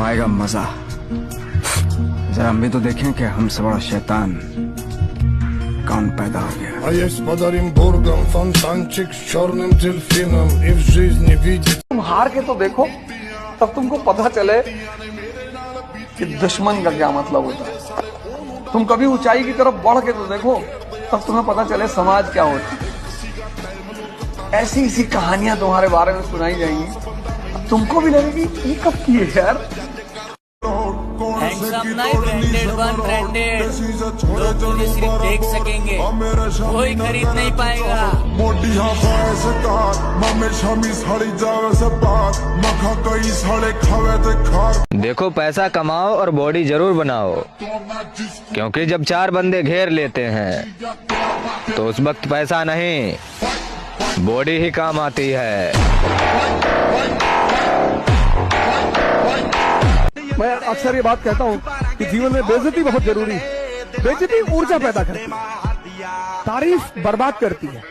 आएगा मजा। जरा हम भी तो देखें कि हमसे बड़ा शैतान कौन पैदा हो गया। तुम हार के तो देखो, तब तुमको पता चले कि दुश्मन का क्या मतलब होता है। तुम कभी ऊंचाई की तरफ बढ़ के तो देखो, तब तुम्हें पता चले समाज क्या होता है। ऐसी ऐसी कहानियां तुम्हारे बारे में सुनाई जाएंगी, तुमको भी लगेगी ये कब की है यार। लोग तुझे सिर्फ देख सकेंगे, कोई खरीद नहीं पाएगा। देखो, पैसा कमाओ और बॉडी जरूर बनाओ, क्योंकि जब 4 बंदे घेर लेते हैं तो उस वक्त पैसा नहीं, बॉडी ही काम आती है। मैं अक्सर ये बात कहता हूँ कि जीवन में बेइज्जती बहुत जरूरी है। बेइज्जती ऊर्जा पैदा करती है, तारीफ बर्बाद करती है।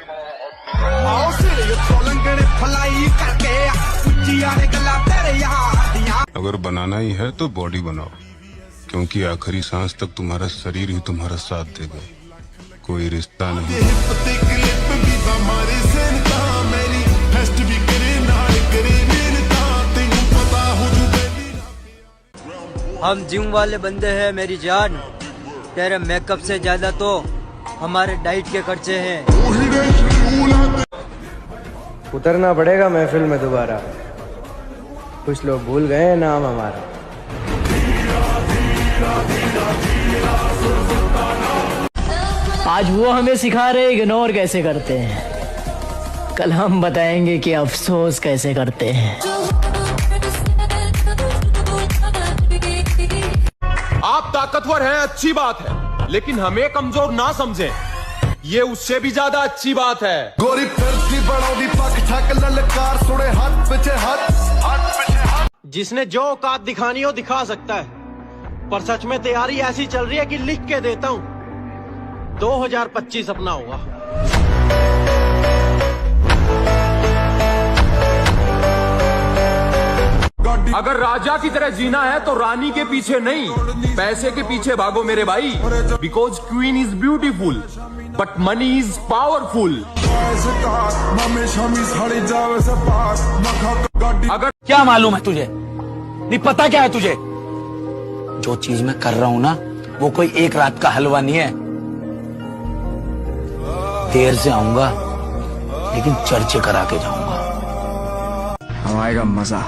अगर बनाना ही है तो बॉडी बनाओ, क्योंकि आखिरी सांस तक तुम्हारा शरीर ही तुम्हारा साथ देगा, कोई रिश्ता नहीं। हम जिम वाले बंदे हैं मेरी जान, तेरे मेकअप से ज्यादा तो हमारे डाइट के खर्चे हैं। उतरना पड़ेगा महफिल में दोबारा, कुछ लोग भूल गए नाम हमारा। आज वो हमें सिखा रहे इग्नोर कैसे करते हैं, कल हम बताएंगे कि अफसोस कैसे करते हैं। आप ताकतवर हैं, अच्छी बात है, लेकिन हमें कमजोर ना समझें, ये उससे भी ज्यादा अच्छी बात है। गोरी जिसने जो औकात दिखानी हो दिखा सकता है, पर सच में तैयारी ऐसी चल रही है कि लिख के देता हूँ 2025 अपना होगा। अगर राजा की तरह जीना है तो रानी के पीछे नहीं, पैसे के पीछे भागो मेरे भाई। Because queen is beautiful but money is powerful. अगर क्या मालूम है तुझे, नहीं पता क्या है तुझे? जो चीज मैं कर रहा हूं ना, वो कोई एक रात का हलवा नहीं है। देर से आऊंगा लेकिन चर्चे करा के जाऊंगा। अब आएगा मजा।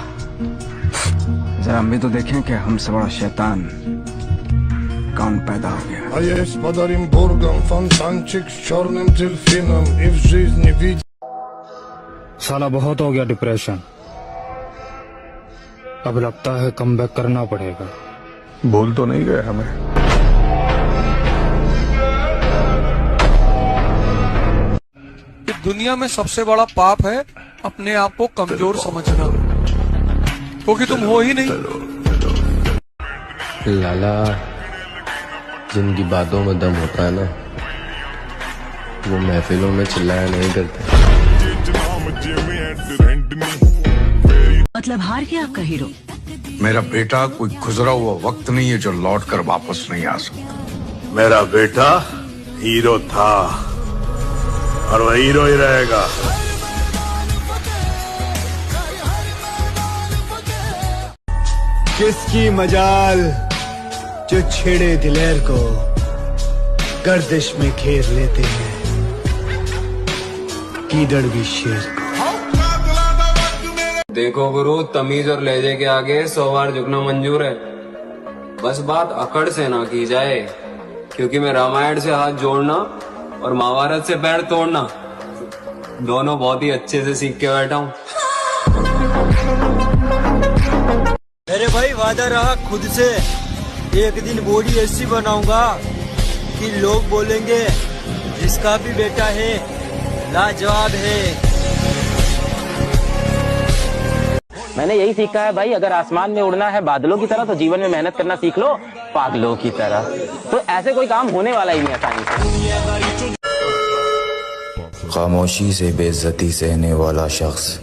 जरा हम भी तो देखें कि हमसे बड़ा शैतान कौन पैदा हो गया। साला बहुत हो गया डिप्रेशन, अब लगता है कमबैक करना पड़ेगा। भूल तो नहीं गए हमें? दुनिया में सबसे बड़ा पाप है अपने आप को कमजोर समझना, क्योंकि तुम हो ही नहीं। लाला, जिनकी बातों में दम होता है ना, वो महफिलों में चिल्लाया नहीं करते। मतलब हार गया आपका हीरो? मेरा बेटा कोई गुजरा हुआ वक्त नहीं है जो लौट कर वापस नहीं आ सकता। मेरा बेटा हीरो था और वह हीरो ही रहेगा। किसकी मजाल जो छेड़े दिलेर को गर्दिश में घेर लेते हैं, कीदड़ भी शेर को। देखो गुरु, तमीज और लहजे के आगे 100 बार झुकना मंजूर है, बस बात अकड़ से ना की जाए, क्योंकि मैं रामायण से हाथ जोड़ना और महाभारत से पैर तोड़ना दोनों बहुत ही अच्छे से सीख के बैठा हूँ। मेरे भाई वादा रहा खुद से, एक दिन बॉडी ऐसी बनाऊंगा कि लोग बोलेंगे जिसका भी बेटा है लाजवाब है। मैंने यही सीखा है भाई, अगर आसमान में उड़ना है बादलों की तरह तो जीवन में मेहनत करना सीख लो पागलों की तरह। तो ऐसे कोई काम होने वाला ही नहीं आसानी से। खामोशी से बेइज्जती सहने वाला शख्स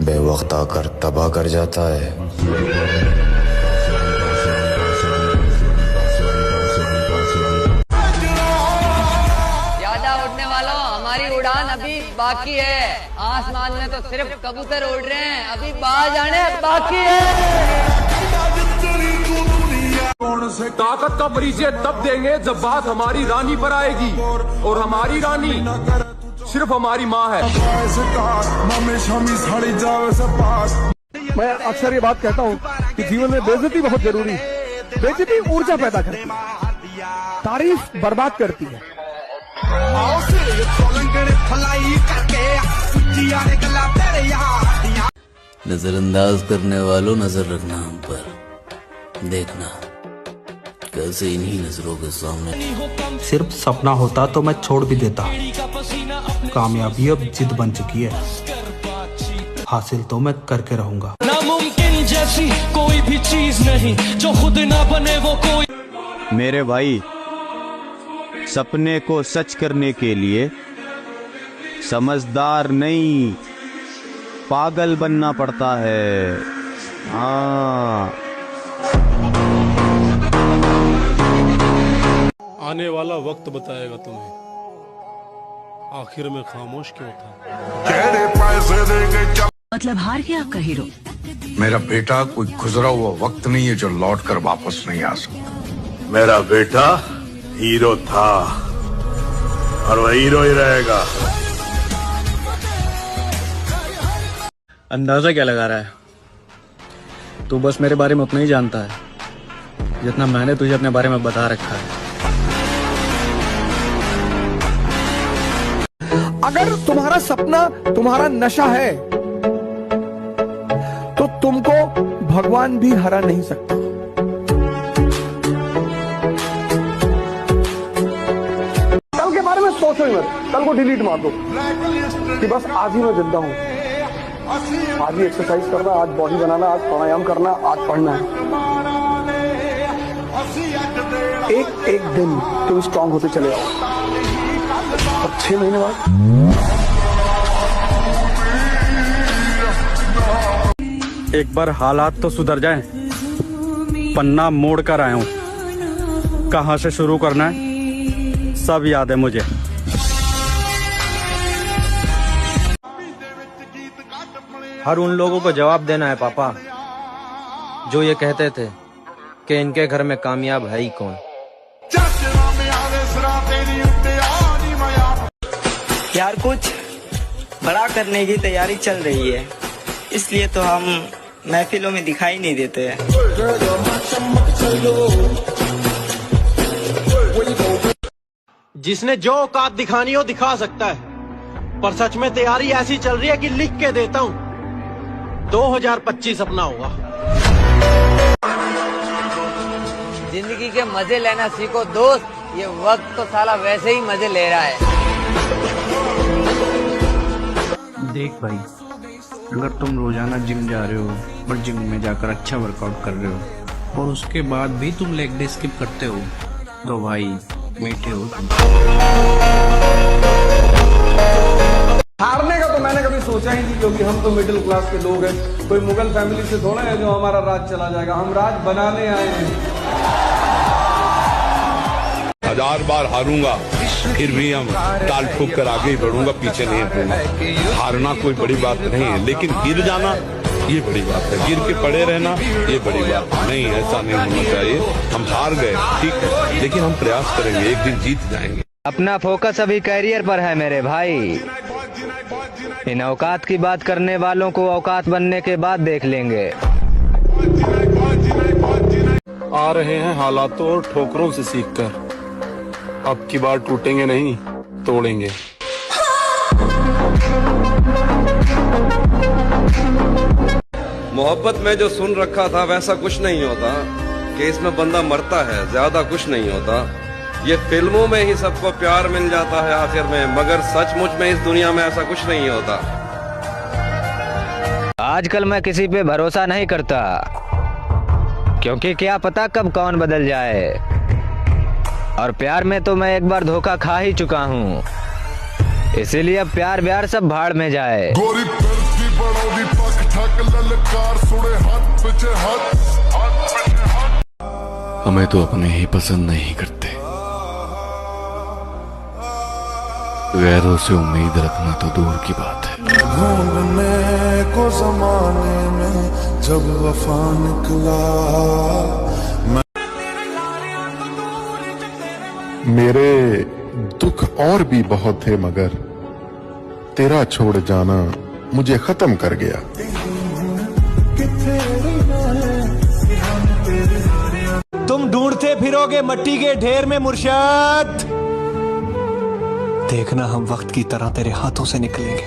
बेवक्त आकर तबाह कर जाता है। ज्यादा उड़ने वालों, हमारी उड़ान अभी बाकी है। आसमान में तो सिर्फ कबूतर उड़ रहे हैं, अभी बाहर जाने बाकी है। ताकत का परिचय तब देंगे जब बात हमारी रानी पर आएगी, और हमारी रानी सिर्फ हमारी माँ है। मैं अक्सर ये बात कहता हूँ कि जीवन में बेइज्जती बहुत जरूरी है। बेइज्जती ऊर्जा पैदा करती है, तारीफ बर्बाद करती है। नजरअंदाज करने वालों, नजर रखना हम पर, देखना कैसे इन्हीं नजरों के सामने। सिर्फ सपना होता तो मैं छोड़ भी देता। कामयाबी अब जिद बन चुकी है, हासिल तो मैं करके रहूंगा। नामुमकिन जैसी कोई भी चीज नहीं, जो खुद ना बने वो कोई। मेरे भाई, सपने को सच करने के लिए समझदार नहीं, पागल बनना पड़ता है। हाँ, आने वाला वक्त बताएगा तुम्हें आखिर में खामोश क्यों था। मतलब हार गया आपका हीरो? मेरा बेटा कोई गुजरा हुआ वक्त नहीं है जो लौट कर वापस नहीं आ सकता। मेरा बेटा हीरो था और वह हीरो ही रहेगा। अंदाजा क्या लगा रहा है? तू बस मेरे बारे में उतना ही जानता है जितना मैंने तुझे अपने बारे में बता रखा है। अगर तुम्हारा सपना तुम्हारा नशा है तो तुमको भगवान भी हरा नहीं सकता। कल के बारे में सोचो ही मत, कल को डिलीट मार दो कि बस आज ही मैं जिंदा हूं। आज ही एक्सरसाइज करना, आज बॉडी बनाना, आज प्राणायाम करना, आज पढ़ना है। एक एक दिन तुम स्ट्रांग होते चले आओ, और 6 महीने बाद एक बार हालात तो सुधर जाएं, पन्ना मोड़ कर आया हूं। कहां से शुरू करना है सब याद है मुझे। हर उन लोगों को जवाब देना है पापा जो ये कहते थे कि इनके घर में कामयाब है ही कौन। यार कुछ बड़ा करने की तैयारी चल रही है, इसलिए तो हम महफिलों में दिखाई नहीं देते हैं। जिसने जो औकात दिखानी हो दिखा सकता है, पर सच में तैयारी ऐसी चल रही है कि लिख के देता हूँ 2025 अपना होगा। जिंदगी के मजे लेना सीखो दोस्त, ये वक्त तो साला वैसे ही मजे ले रहा है। देख भाई, अगर तुम रोजाना जिम जा रहे हो और जिम में जाकर अच्छा वर्कआउट कर रहे हो और उसके बाद भी तुम लेग डे स्किप करते हो तो भाई मीठे हो तुम। हारने का तो मैंने कभी सोचा ही नहीं, क्योंकि हम तो मिडिल क्लास के लोग हैं। कोई मुगल फैमिली से थोड़ा है जो हमारा राज चला जाएगा। हम राज बनाने आए हैं। 1000 बार हारूंगा फिर भी हम ताल ठोक कर आगे ही बढ़ूंगा, पीछे नहीं हटूंगा। हारना कोई बड़ी बात नहीं है, लेकिन गिर जाना ये बड़ी बात है। गिर के पड़े रहना ये बड़ी बात नहीं, ऐसा नहीं होना चाहिए। हम हार गए ठीक है, लेकिन हम प्रयास करेंगे, एक दिन जीत जाएंगे। अपना फोकस अभी कैरियर पर है मेरे भाई। इन औकात की बात करने वालों को औकात बनने के बाद देख लेंगे। आ रहे हैं हालातों और ठोकरों से सीखकर, अब की बार टूटेंगे नहीं तोड़ेंगे। मोहब्बत में जो सुन रखा था वैसा कुछ नहीं होता कि इसमें बंदा मरता है, ज्यादा कुछ नहीं होता। ये फिल्मों में ही सबको प्यार मिल जाता है आखिर में, मगर सचमुच में इस दुनिया में ऐसा कुछ नहीं होता। आजकल मैं किसी पे भरोसा नहीं करता, क्योंकि क्या पता कब कौन बदल जाए। और प्यार में तो मैं एक बार धोखा खा ही चुका हूँ। इसीलिए अब प्यार ब्यार सब भाड़ में जाए। गोरी फिरती बड़ोदी पक ठक ललकार सुने हाथ पीछे हाथ। हमें तो अपने ही पसंद नहीं करते, गैरों से उम्मीद रखना तो दूर की बात है। ढूंढने को जमाने में जब वफा निकला, मेरे दुख और भी बहुत थे मगर तेरा छोड़ जाना मुझे खत्म कर गया। तुम ढूंढते फिरोगे मट्टी के ढेर में मुर्शद, देखना हम वक्त की तरह तेरे हाथों से निकलेंगे।